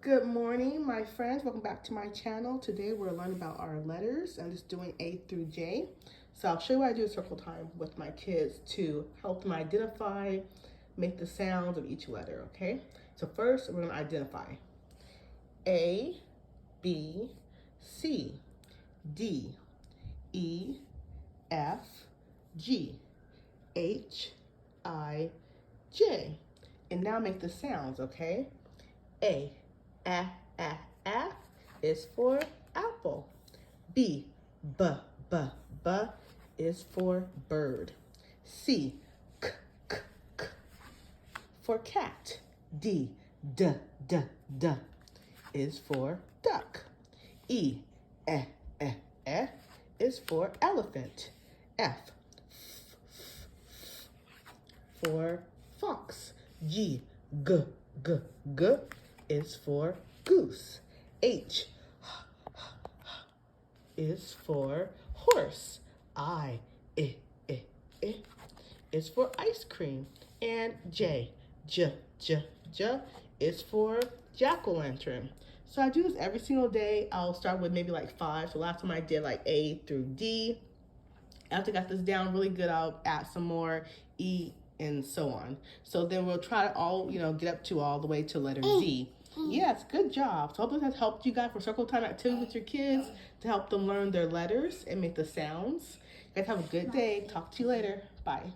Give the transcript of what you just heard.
Good morning, my friends. Welcome back to my channel. Today we're learning about our letters. I'm just doing A through J. So I'll show you what I do at circle time with my kids to help them identify, make the sounds of each letter, okay? So first we're gonna identify. A, B, C, D, E, F, G, H, I, J. And now make the sounds, okay? A is for apple. B is for bird. C for cat. D is for duck. E is for elephant. F for fox. G is for goose. H is for horse. I is for ice cream. And J is for jack-o'-lantern. So I do this every single day. I'll start with maybe like 5. So last time I did like A through D. After I got this down really good, I'll add some more E and so on. So then we'll try to all, get up to all the way to letter Z. Yes, good job. So I hope this has helped you guys for circle time activity with your kids to help them learn their letters and make the sounds. You guys have a good day. Talk to you later. Bye.